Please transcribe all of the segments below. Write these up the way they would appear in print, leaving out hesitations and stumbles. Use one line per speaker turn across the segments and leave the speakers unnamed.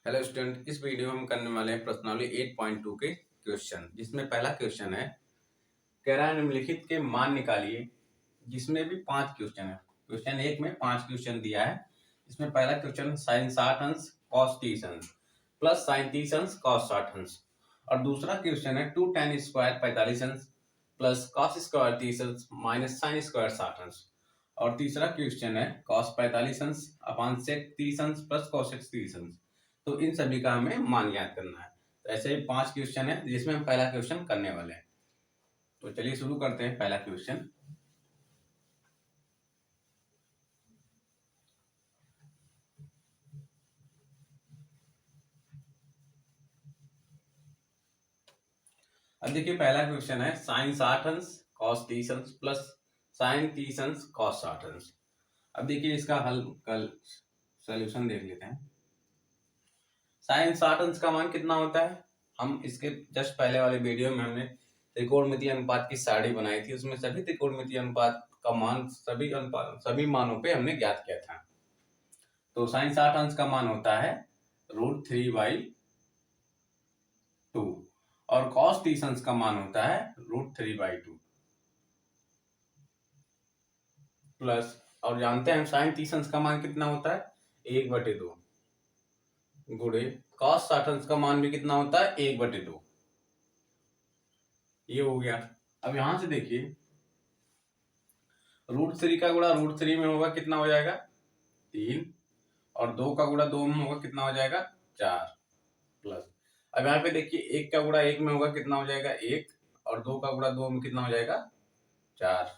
Hello student, इस video में हम करने वाले हैं प्रश्नावली 8.2 के क्वेश्चन, जिसमें पहला क्वेश्चन है कह रहा है निम्नलिखित के मान निकालिए, जिसमें भी 5 क्वेश्चन है। क्वेश्चन 1 में 5 क्वेश्चन दिया है। इसमें पहला क्वेश्चन sin 60 अंश cos 30 अंश प्लस sin 30 अंश cos 60 अंश, और दूसरा क्वेश्चन है 2 tan स्क्वायर 45 अंश प्लस cos स्क्वायर 30 अंश माइनस sin स्क्वायर 60 अंश, और तीसरा क्वेश्चन है cos 45 अंश अपान sec 30 अंश प्लस cosec 30 अंश। तो इन सभी का हमें मान ज्ञात करना है। तो ऐसे ही 5 क्वेश्चन है जिसमें हम पहला क्वेश्चन करने वाले हैं। तो चलिए शुरू करते हैं पहला क्वेश्चन। अब देखिए पहला क्वेश्चन है sin 60 अंश cos 30 अंश प्लस sin 30 अंश cos 60 अंश। अब देखिए इसका हल कल सॉल्यूशन देख लेते हैं। sin 60 अंश का मान कितना होता है, हम इसके जस्ट पहले वाले वीडियो में हमने त्रिकोणमितीय अनुपात की सारणी बनाई थी, उसमें सभी त्रिकोणमितीय अनुपात का मान सभी मानों पे हमने ज्ञात किया था। तो sin 60 अंश का मान होता है √3/2 और cos 30 अंश का मान होता है √3/2 प्लस, और जानते हैं sin 30 अंश का मान कितना होता है 1/2 गुणे cos 60 अंश का मान भी कितना होता है 1/2। ये हो गया। अब यहां से देखिए √3 का गुणा √3 में होगा कितना हो जाएगा 3, और 2 का गुणा 2 में होगा कितना हो जाएगा 4 प्लस, अब यहाँ पे देखिए 1 का गुणा 1 में होगा कितना हो जाएगा 1, और 2 का गुणा 2 में कितना हो जाएगा 4।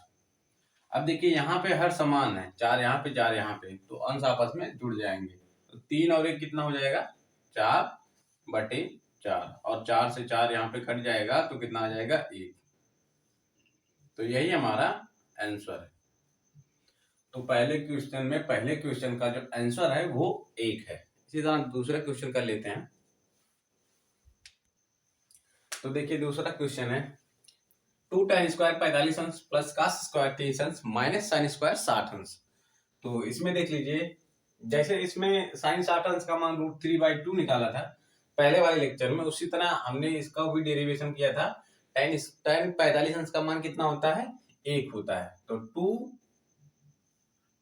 अब देखिए यहाँ पे हर समान है, 4 यहाँ पे 4 यहाँ पे, तो अंश आपस में जुड़ जाएंगे। तो 3 और 1 कितना हो जाएगा 4/4, और 4 से 4 यहाँ पे कट जाएगा तो कितना आ जाएगा 1। तो यही हमारा आंसर है। तो पहले क्वेश्चन में पहले क्वेश्चन का जो आंसर है वो 1 है। इसी तरह दूसरा क्वेश्चन कर लेते हैं। तो देखिए दूसरा क्वेश्चन है 2 tan स्क्वायर 45 अंश प्लस cos स्क्वायर 30 अंश माइनस sin स्क्वायर 60 अंश। तो इसमें देख लीजिए, जैसे इसमें sin 60 अंश का मान √3/2 निकाला था पहले वाले लेक्चर में, उसी तरह हमने इसका भी डेरिवेशन किया था। tan 45 अंश का मान कितना होता है 1 होता है। तो 2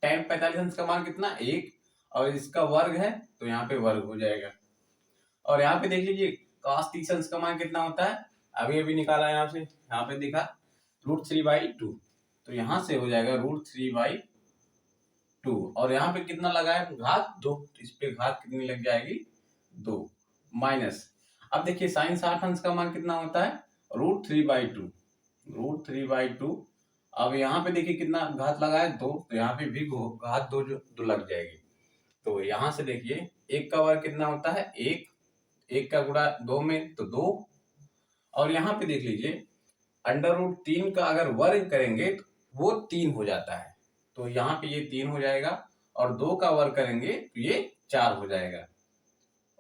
tan 45 अंश का मान कितना 1, और इसका वर्ग है तो यहाँ पे वर्ग हो जाएगा। और यहाँ पे देख लीजिए cos 30 अंश का मान कितना होता है, अभी अभी निकाला है यहाँ पे देखा √3/2, तो यहाँ से हो जाएगा √3/2, और यहाँ पे कितना लगा है घात 2, इस पे घात कितनी लग जाएगी 2 माइनस। अब देखिए sin 60 अंश का मान कितना होता है √3/2। अब यहाँ पे देखिए कितना घात लगा है 2, तो यहाँ पे भी घात 2 लग जाएगी। तो यहाँ से देखिए 1 का वर्ग कितना होता है 1, 1 का गुणा 2 में तो 2, और यहाँ पे देख लीजिए √3 का अगर वर्ग करेंगे तो वो 3 हो जाता है, तो यहाँ पे ये 3 हो जाएगा, और 2 का वर्ग करेंगे तो ये 4 हो जाएगा।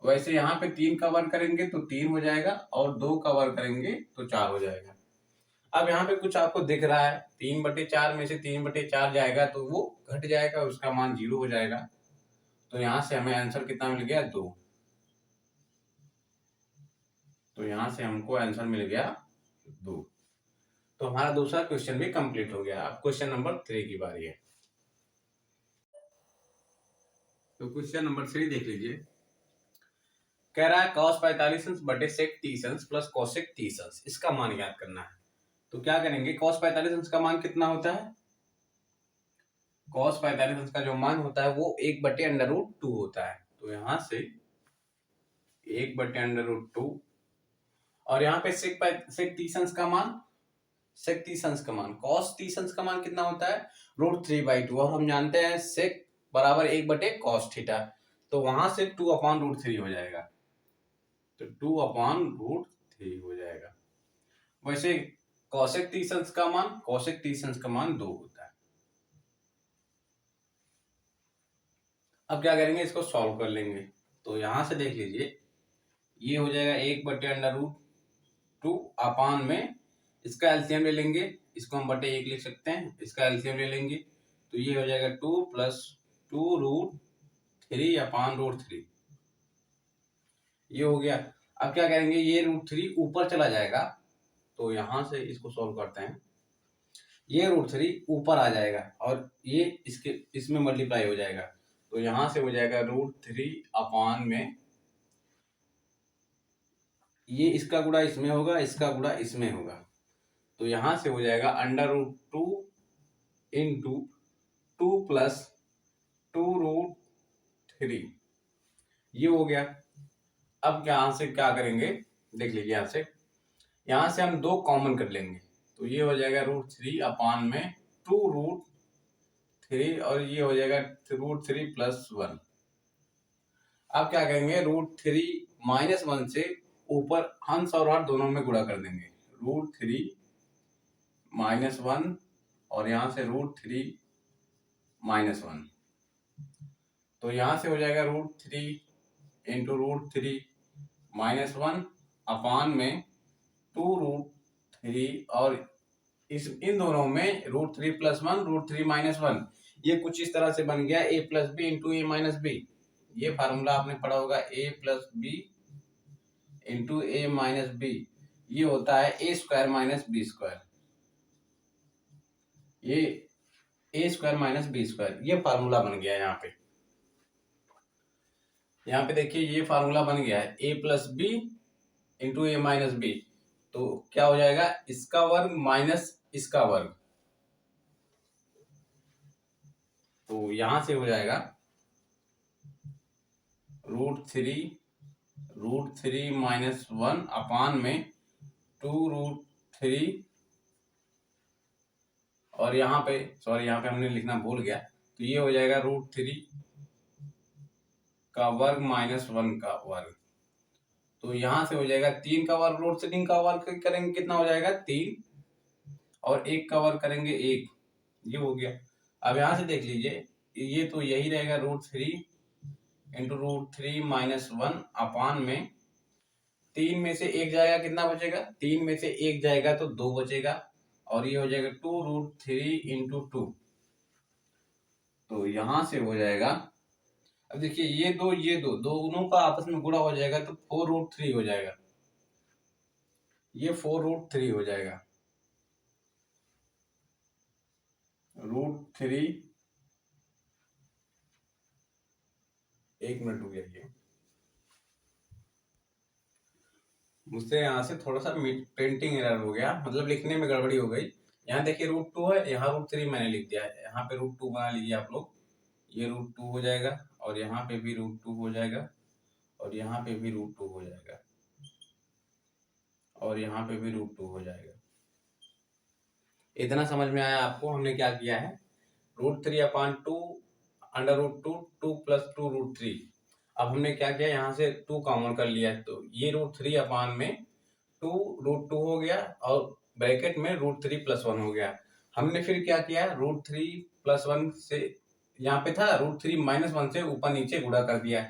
वैसे यहाँ पे 3 का वर्ग करेंगे तो 3 हो जाएगा, और 2 का वर्ग करेंगे तो 4 हो जाएगा। अब यहाँ पे कुछ आपको दिख रहा है 3/4 में से 3/4 जाएगा तो वो घट जाएगा, उसका मान 0 हो जाएगा। तो यहाँ से हमें आंसर कितना मिल गया 2। तो यहाँ से हमको आंसर मिल गया 2। तो हमारा दूसरा क्वेश्चन भी कंप्लीट हो गया। अब क्वेश्चन नंबर 3 की बारी है। तो क्वेश्चन नंबर 3 देख लीजिए, कह रहा है cos 45 अंश बटे sec 30 अंश प्लस cosec 30 अंश, इसका मान ज्ञात करना है। तो क्या करेंगे, cos 45 अंश का मान कितना होता है, cos 45 अंश का जो मान होता है वो 1/√2 होता है। तो यहां से 1/√2, और यहाँ पे sec 30 अंश का मान cos 30 अंश का मान कितना होता है √3/2, और हम जानते हैं sec बराबर 1/cos थीटा, तो वहां से 2/√3 हो जाएगा। तो 2/√3 हो जाएगा। वैसे cosec 30 अंश का मान 2 होता है। अब क्या करेंगे, इसको सॉल्व कर लेंगे। तो यहां से देख लीजिए ये हो जाएगा 1/√2 अपान में इसका एलसीएम ले लेंगे, इसको हम बटे 1 लिख सकते हैं, इसका एलसीएम ले लेंगे तो ये हो जाएगा 2 + 2√3/√3। ये हो गया। अब क्या करेंगे, ये √3 ऊपर चला जाएगा, तो यहां से इसको सॉल्व करते हैं। ये √3 ऊपर आ जाएगा और ये इसमें मल्टीप्लाई हो जाएगा, तो यहां से हो जाएगा √3 अपान में, ये इसका गुणा इसमें होगा, इसका गुणा इसमें होगा, तो यहां से हो जाएगा √2 इंटू 2 प्लस 2√3, ये हो गया। अब यहां से क्या करेंगे, देख लीजिए यहां से हम 2 कॉमन कर लेंगे, तो ये हो जाएगा √3 अपान में 2√3 और ये हो जाएगा √3 प्लस 1। अब क्या करेंगे, √3 -1 से ऊपर अंश और हर दोनों में गुणा कर देंगे, √3 -1 और यहां से √3 -1, तो यहां से हो जाएगा √3 इंटू √3 -1 अपान में 2√3 और इन दोनों में √3 प्लस 1 √3 -1, ये कुछ इस तरह से बन गया a plus B into A minus B. ये फार्मूला आपने पढ़ा होगा, a plus B into A minus B, ये होता है a square minus B square, ये a square minus B square, ये फार्मूला बन गया। यहाँ पे देखिए ये फार्मूला बन गया है, a plus B into A minus B, तो क्या हो जाएगा, इसका वर्ग माइनस इसका वर्ग, तो यहां से हो जाएगा √3 -1 अपान में 2√3, और यहाँ पे यहाँ पे हमने लिखना भूल गया, तो ये हो जाएगा √3 का वर्ग -1 का वर्ग, तो यहां से हो जाएगा 3 का वर्ग, √3 का वर्ग करेंगे कितना हो जाएगा 3, और 1 का वर्ग करेंगे 1, ये हो गया। अब यहां से देख लीजिए, ये तो यही रहेगा √3 इंटू √3 -1 अपान में 3 में से 1 जाएगा, कितना बचेगा, 3 में से 1 जाएगा तो 2 बचेगा, और ये हो जाएगा 2√3 इंटू 2, तो यहां से हो जाएगा। अब देखिए ये दो दोनों का आपस में गुणा हो जाएगा तो 4√3 हो जाएगा, ये 4√3 हो जाएगा, √3, एक मिनट रुक जाइए, मुझसे यहाँ से थोड़ा सा पेंटिंग एरर हो गया, मतलब लिखने में गड़बड़ी हो गई। यहाँ देखिए √2 है, यहाँ √3 मैंने लिख दिया है, यहाँ पे √2 बना लीजिए आप लोग, ये √2 हो जाएगा, और यहाँ पे भी √2 हो जाएगा, और यहाँ पे भी √2 हो जाएगा, और यहाँ पे भी √2 हो जाएगा। इतना समझ में आया आपको, हमने क्या किया है, √3 अपान 2 √2 2 प्लस 2√3, अब हमने क्या किया, यहाँ से 2 कॉमन कर लिया, तो ये √3 अपान में 2√2 हो गया, और ब्रैकेट में √3 प्लस 1 हो गया। हमने फिर क्या किया, √3 प्लस 1 से यहाँ पे था √3 -1 से ऊपर नीचे गुणा कर दिया,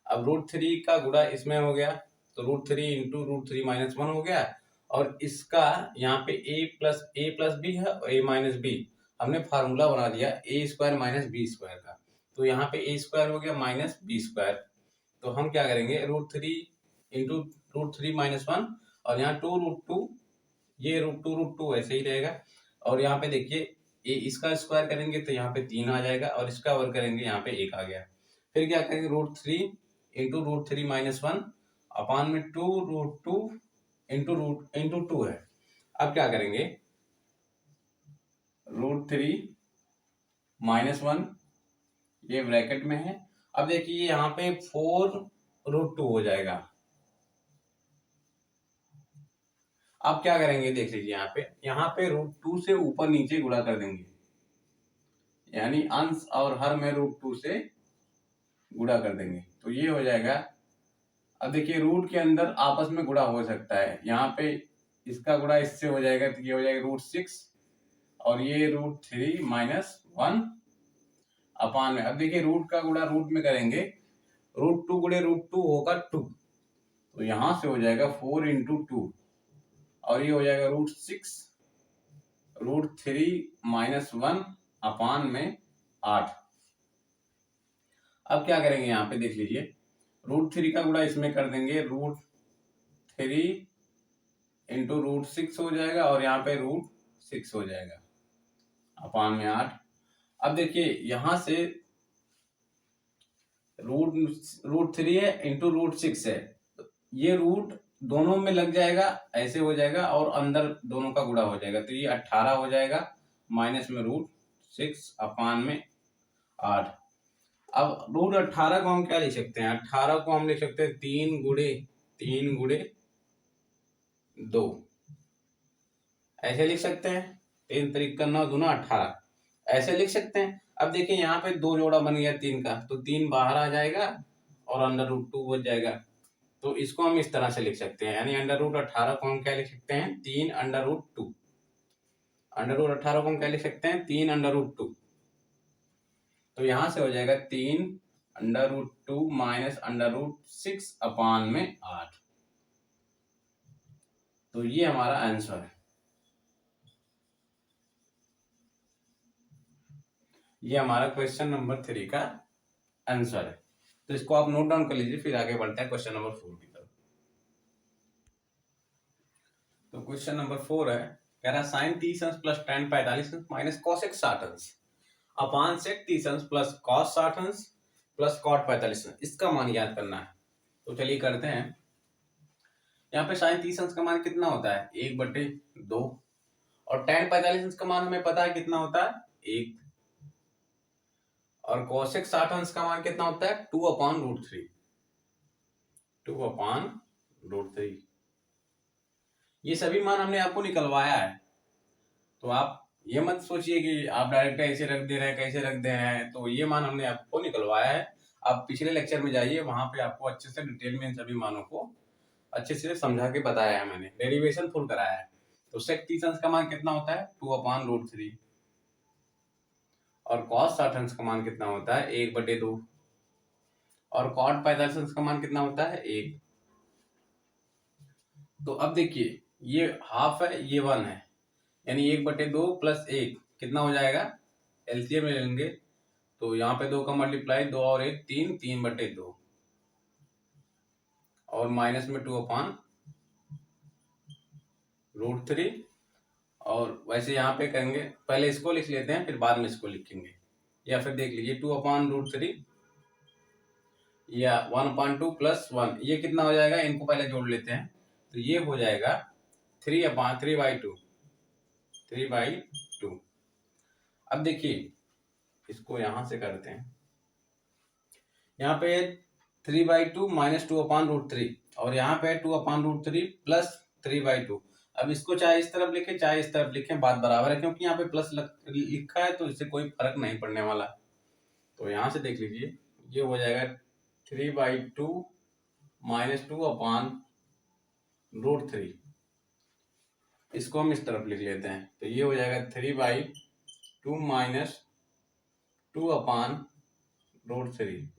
अब √3 का गुणा इसमें हो गया, तो √3 इंटू √3 -1 हो गया, और इसका यहाँ पे a प्लस बी है और a माइनस बी, हमने फार्मूला बना दिया a square minus B square का, तो यहाँ पे a स्क्वायर हो गया माइनस बी स्क्वायर, तो हम क्या करेंगे, √3 इंटू √3 -1 और यहाँ 2√2, ये √2 ऐसे ही रहेगा, और यहाँ पे देखिए इसका स्क्वायर करेंगे तो यहाँ पे 3 आ जाएगा, और इसका वर्ग करेंगे यहाँ पे 1 आ गया। फिर क्या करेंगे, √3 इंटू √3 -1 अपान में 2√2 इंटू 2 है। अब क्या करेंगे, √3 -1 ये ब्रैकेट में है, अब देखिए यहाँ पे 4√2 हो जाएगा। अब क्या करेंगे, देख लीजिए यहाँ पे √2 से ऊपर नीचे गुणा कर देंगे, यानी अंश और हर में √2 से गुणा कर देंगे, तो ये हो जाएगा। अब देखिए रूट के अंदर आपस में गुणा हो सकता है, यहाँ पे इसका गुणा इससे हो जाएगा, तो ये हो जाएगा √6, और ये √3 -1 अपान में, अब देखिए रूट का गुणा रूट में करेंगे, √2 गुणे √2 होगा 2, तो यहां से हो जाएगा 4 इंटू 2, और ये हो जाएगा √6 √3 -1 अपान में 8। अब क्या करेंगे, यहाँ पे देख लीजिए √3 का गुणा इसमें कर देंगे, √3 इंटू √6 हो जाएगा और यहाँ पे √6 हो जाएगा अपान में 8। अब देखिए यहाँ से √3 है इंटू √6 है, ये रूट दोनों में लग जाएगा, ऐसे हो जाएगा और अंदर दोनों का गुणा हो जाएगा, तो ये 18 हो जाएगा माइनस में √6 अपान में 8। अब √18 को हम क्या लिख सकते हैं, 18 को हम लिख सकते हैं 3 गुणे 2, ऐसे लिख सकते हैं। 3 3 का 9 दूना 18, ऐसे लिख सकते हैं। अब देखिए यहाँ पे 2 जोड़ा बन गया 3 का, तो 3 बाहर आ जाएगा और अंडर रूट 2 बच जाएगा। तो इसको हम इस तरह से लिख सकते हैं, यानी √18 को हम क्या लिख सकते हैं, 3 अंडर रूट 2। √18 को हम क्या लिख सकते हैं, 3 अंडर रूट 2। तो यहां से हो जाएगा 3 under root 2 minus under root 6 upon में 8। तो ये हमारा आंसर है, ये हमारा क्वेश्चन नंबर 3 का आंसर है। तो इसको आप नोट डाउन कर लीजिए, फिर आगे बढ़ते हैं क्वेश्चन नंबर 4 की तरफ। तो क्वेश्चन नंबर 4 है, कह रहा sin 30 plus tan 45 minus cosec 60 अपान sec 30 plus cos 60 plus cot 45, इसका मान याद करना है। तो चलिए करते हैं। यहाँ पे sin 30 का मान कितना होता है, 1/2, और tan 45 का मान हमें पता है कितना होता है, 1, और cosec 60 का मान कितना होता है, 2/√3, 2/√3। ये सभी मान हमने आपको निकलवाया है, तो आप ये मत सोचिए कि आप डायरेक्ट ऐसे रख दे रहे हैं, कैसे रख दे रहे हैं। तो ये मान हमने आपको निकलवाया है। आप पिछले लेक्चर में जाइए, वहां पे आपको अच्छे से डिटेल में इन सभी मानों को अच्छे से समझा के बताया है, मैंने डेरिवेशन फुल कराया है। तो sec 30 का मान कितना होता है, 2/√3, और cos 60 का मान कितना होता है, 1/2, और cot 45 का मान कितना होता है, 1। तो अब देखिए ये हाफ है, ये 1 है, यानी 1/2 प्लस 1 कितना हो जाएगा, एलसीएम ले लेंगे। तो यहाँ पे 2 का मल्टीप्लाई, 2 और 1 3, 3/2, और माइनस में 2/√3। और वैसे यहाँ पे करेंगे, पहले इसको लिख लेते हैं फिर बाद में इसको लिखेंगे, या फिर देख लीजिए 2/√3 या 1/2 प्लस 1, ये कितना हो जाएगा, इनको पहले जोड़ लेते हैं। तो ये हो जाएगा 3/2। अब देखिए इसको यहां से करते हैं, यहाँ पे 3/2 माइनस 2/√3, और यहाँ पे 2/√3 प्लस 3/2। अब इसको चाहे इस तरफ लिखे चाहे इस तरफ लिखे, बात बराबर है, क्योंकि यहाँ पे प्लस लिखा है तो इससे कोई फर्क नहीं पड़ने वाला। तो यहाँ से देख लीजिए ये हो जाएगा 3/2 माइनस 2/√3, इसको हम इस तरफ लिख लेते हैं। तो ये हो जाएगा 3/2 माइनस 2/√3।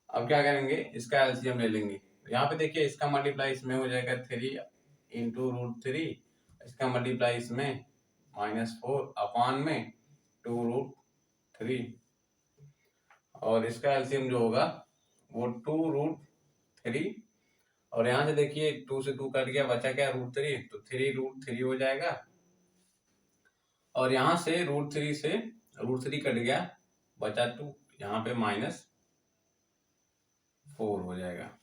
अब क्या करेंगे, इसका एलसीएम ले लेंगे। यहाँ पे देखिए इसका मल्टीप्लाई इसमें हो जाएगा 3 इंटू √3, इसका मल्टीप्लाई इसमें -4 अपान में 2√3, और इसका एलसीएम जो होगा वो 2√3, और यहाँ से देखिए 2 से 2 कट गया, बचा क्या, √3, तो 3√3 हो जाएगा, और यहाँ से √3 से √3 कट गया, बचा 2, यहाँ पे -4 हो जाएगा।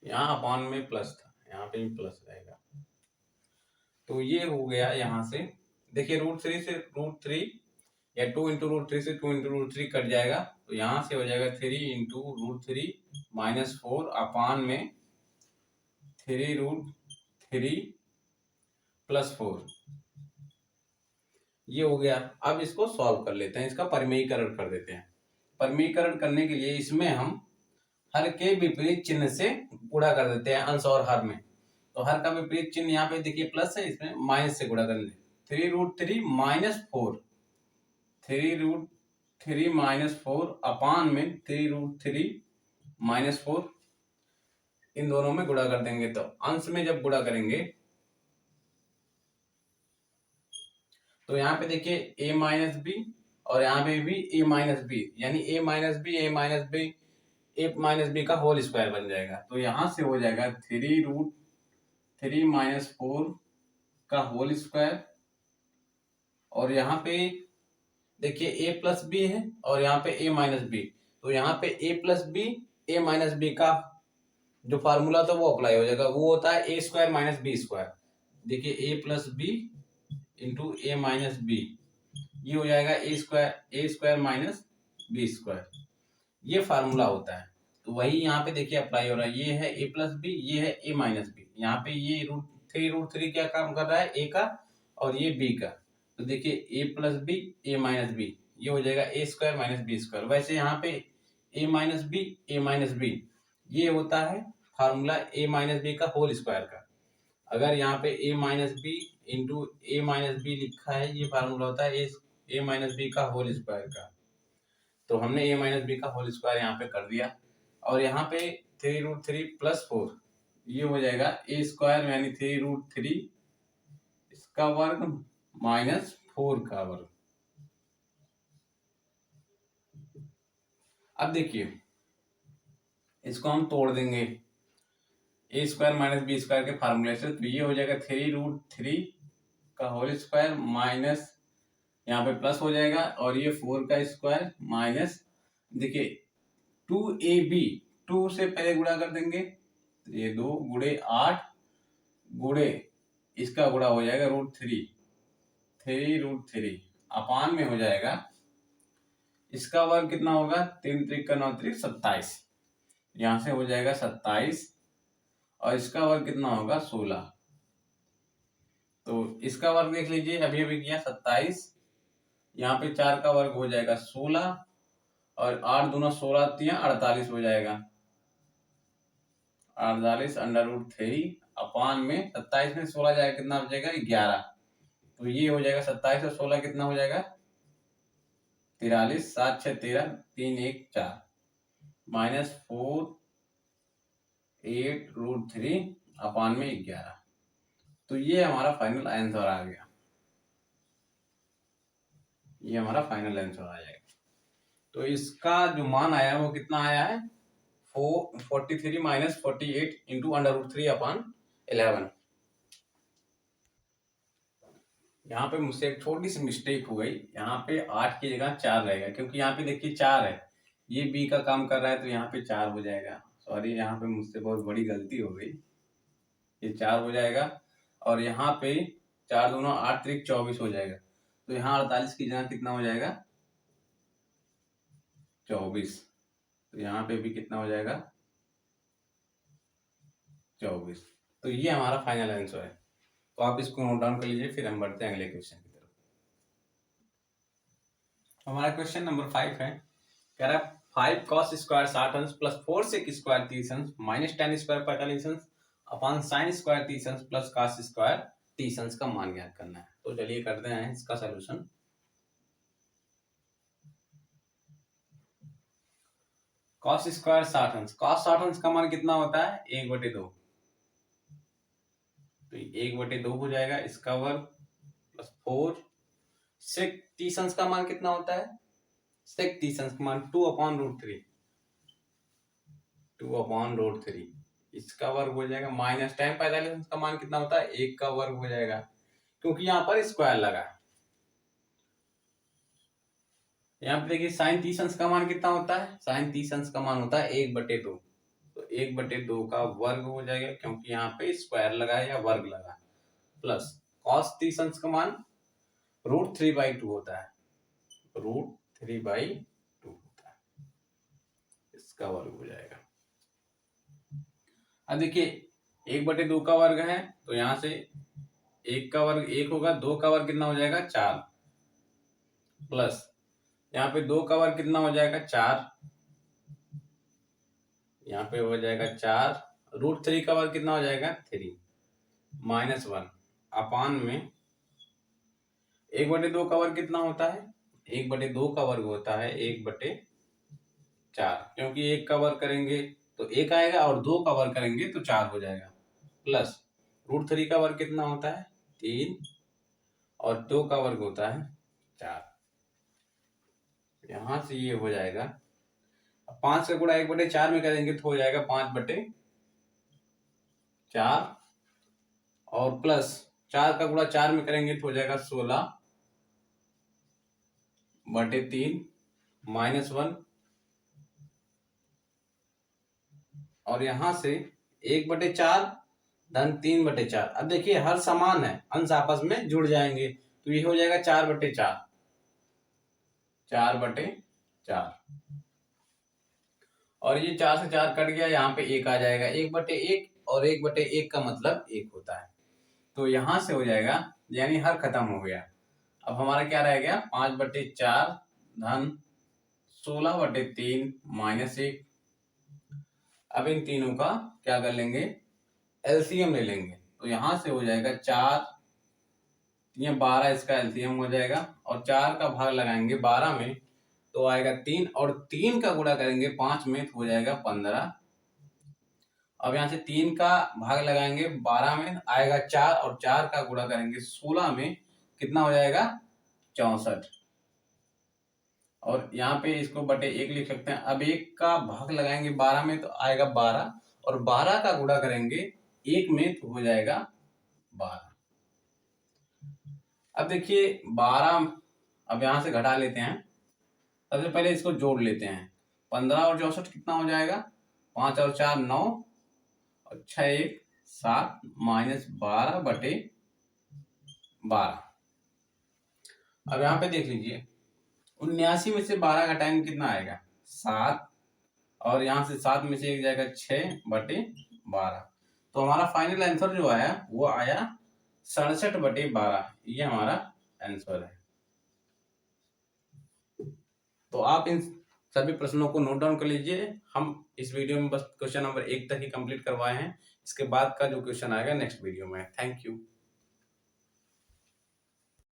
यहाँ अपान में प्लस था, यहाँ पे भी प्लस रहेगा। तो ये हो गया, यहाँ से देखिए √3 से √3 या 2 इंटू √3 से 2 इंटू √3 कट जाएगा, तो यहाँ से हो जाएगा 3 इंटू √3 -4 अपान में 3√3 प्लस 4, ये हो गया। अब इसको सॉल्व कर लेते हैं, इसका परिमेयीकरण कर देते हैं। परिमेयीकरण करने के लिए इसमें हम हर के विपरीत चिन्ह से गुणा कर देते हैं, अंश और हर में। तो हर का विपरीत चिन्ह यहाँ पे देखिए प्लस है, इसमें माइनस से गुणा कर दें, 3√3 -4, 3√3 -4 अपान में 3√3 -4, इन दोनों में गुणा कर देंगे। तो अंश में जब गुणा करेंगे तो यहाँ पे देखिए a - b और यहाँ पे भी a माइनस बी, यानी a माइनस बी का होल स्क्वायर बन जाएगा। तो यहाँ से हो जाएगा 3√3 माइनस 4 का होल स्क्वायर। और यहाँ पे देखिए a प्लस बी है और यहाँ पे a माइनस बी, तो यहाँ पे a plus B a minus B का जो फार्मूला था वो अप्लाई हो जाएगा, वो होता है a square minus B square. देखिए a plus B into A minus B, ये हो जाएगा A square minus B square, ये फार्मूला होता है। तो वही यहाँ पे देखिए अप्लाई हो रहा है, ये है a प्लस बी, ये है a माइनस बी। यहाँ पे ये √3 क्या काम कर रहा है, a का और ये b का। तो देखिए a plus B A minus B, ये हो जाएगा a square minus B square. वैसे यहाँ पे a माइनस बी ये होता है फार्मूला a माइनस बी का होल स्क्वायर का। अगर यहाँ पे a minus B into A minus B लिखा है, ये फार्मूला होता है a माइनस बी का होल स्क्वायर का। तो हमने a माइनस बी का होल स्क्वायर यहाँ पे कर दिया। और यहाँ पे 3√3 प्लस 4, ये हो जाएगा a स्क्वायर यानी 3√3 इसका वर्ग माइनस 4 का वर्ग। अब देखिए इसको हम तोड़ देंगे a square minus B square के फार्मूले से। तो ये हो जाएगा 3√3 का होल स्क्वायर माइनस, यहाँ पे प्लस हो जाएगा और ये 4 का स्क्वायर माइनस, देखिए 2ab, 2 से पहले गुणा कर देंगे, तो ये 2 गुणे 8 गुणे इसका गुणा हो जाएगा √3 अपान में हो जाएगा इसका वर्ग कितना होगा, 3 त्रिक 9 त्रिक 27, यहाँ से हो जाएगा 27 और इसका वर्ग कितना होगा 16। तो इसका वर्ग देख लीजिए, अभी अभी किया 27, यहाँ पे 4 का वर्ग हो जाएगा 16 और 8 दूना 16 48 हो जाएगा, 48 √3 अपान में 27 में 16 जाएगा कितना बचेगा 11। तो ये हो जाएगा 27 और 16 कितना हो जाएगा 43, 7 6 13, 3 1 4 माइनस 4 8√3 अपान में 11। तो ये हमारा फाइनल आंसर आ गया, ये हमारा फाइनल आंसर आ जाएगा। तो इसका जो मान आया वो कितना आया है 43 माइनस 48 इंटू √3 अपान 11। यहाँ पे मुझसे एक छोटी सी मिस्टेक हो गई, यहाँ पे 8 की जगह 4 रहेगा, क्योंकि यहाँ पे देखिए 4 है, ये बी का काम कर रहा है तो यहाँ पे 4 हो जाएगा। सॉरी, यहाँ पे मुझसे बहुत बड़ी गलती हो गई, ये 4 हो जाएगा और यहाँ पे 4 दूना 8 त्रिक 24 हो जाएगा। तो यहाँ 48 की जगह कितना हो जाएगा 24, तो यहाँ पे भी कितना हो जाएगा 24। तो ये हमारा फाइनल आंसर है। तो आप इसको नोट डाउन कर लीजिए, फिर हम बढ़ते हैं अगले क्वेश्चन की तरफ। हमारा क्वेश्चन नंबर 5 है, कह रहा है 5 cos स्क्वायर 60 अंश प्लस 4 sec स्क्वायर 30 अंश माइनस 10 स्क्वायर 45 अंश अपान sin स्क्वायर 30 अंश प्लस cos स्क्वायर 30 अंश का मान ज्ञात करना है। तो चलिए करते हैं इसका सलूशन। cos स्क्वायर 60 अंश, cos 60 अंश का मान कितना होता है 1/2, तो 1/2 हो जाएगा इसका वर्ग प्लस 4 sec 30 अंश का मान कितना होता है, sec 30 अंश का मान 2/√3 इसका वर्ग हो जाएगा माइनस tan 45 अंश का मान कितना होता है 1 का वर्ग हो जाएगा, क्योंकि यहाँ पर स्क्वायर लगा है। यहाँ पे देखिए sin 30 अंश का मान कितना होता है, sin 30 अंश का मान होता है 1/2, तो 1/2 का वर्ग हो जाएगा, क्योंकि यहाँ पे स्क्वायर लगा है या वर्ग लगा, प्लस cos 30 अंश का मान √3/2 होता है, √3/2 होता है, इसका वर्ग हो जाएगा। अब देखिए 1/2 का वर्ग है, तो यहाँ से 1 का वर्ग 1 होगा, 2 का वर्ग कितना हो जाएगा 4, प्लस यहाँ पे 2 का वर्ग कितना हो जाएगा 4, यहाँ पे हो जाएगा 4, √3 का वर्ग कितना हो जाएगा 3 माइनस 1 अपान में 1/2 का वर्ग कितना होता है, 1/2 का वर्ग होता है 1/4, क्योंकि 1 का वर्ग करेंगे तो 1 आएगा और 2 का वर्ग करेंगे तो 4 हो जाएगा, प्लस √3 का वर्ग कितना होता है 3 और 2 का वर्ग होता है 4। यहाँ से ये हो जाएगा 5 का गुणा 1/4 में करेंगे तो हो जाएगा 5/4 और प्लस 4 का गुणा 4 में करेंगे तो हो जाएगा 16/3 -1 और यहाँ से 1/4 धन 3/4। अब देखिए हर समान है, अंश आपस में जुड़ जाएंगे तो ये हो जाएगा 4/4 4/4 और ये 4 से 4 कट गया, यहाँ पे 1 आ जाएगा 1/1 और 1/1 का मतलब 1 होता है। तो यहाँ से हो जाएगा यानी हर खत्म हो गया। अब हमारा क्या रह गया 5/4 धन 16/3 -1। अब इन तीनों का क्या कर लेंगे एलसीएम ले लेंगे तो यहाँ से हो जाएगा 4 ये 12 इसका एलसीएम हो जाएगा और 4 का भाग लगाएंगे 12 में तो आएगा 3 और 3 का गुणा करेंगे 5 में तो हो जाएगा 15। अब यहाँ से 3 का भाग लगाएंगे 12 में आएगा 4 और 4 का गुणा करेंगे 16 में कितना हो जाएगा 64 और यहाँ पे इसको बटे 1 लिख सकते हैं। अब 1 का भाग लगाएंगे 12 में तो आएगा 12 और 12 का गुणा करेंगे 1 में तो हो जाएगा 12। अब देखिए 12 अब यहाँ से घटा लेते हैं। सबसे पहले इसको जोड़ लेते हैं 15 और 64 कितना हो जाएगा 5 और 4 9 और 6 1 7 -12/12। अब यहाँ पे देख लीजिए 79 में से 12 घटाएंगे कितना आएगा 7 और यहाँ से 7 में से 1 जाएगा 6/12। तो हमारा फाइनल आंसर जो आया वो आया 67/12। ये हमारा आंसर है। तो आप इन सभी प्रश्नों को नोट डाउन कर लीजिए। हम इस वीडियो में बस क्वेश्चन नंबर 1 तक ही कंप्लीट करवाए हैं। इसके बाद का जो क्वेश्चन आएगा नेक्स्ट वीडियो में। Thank you.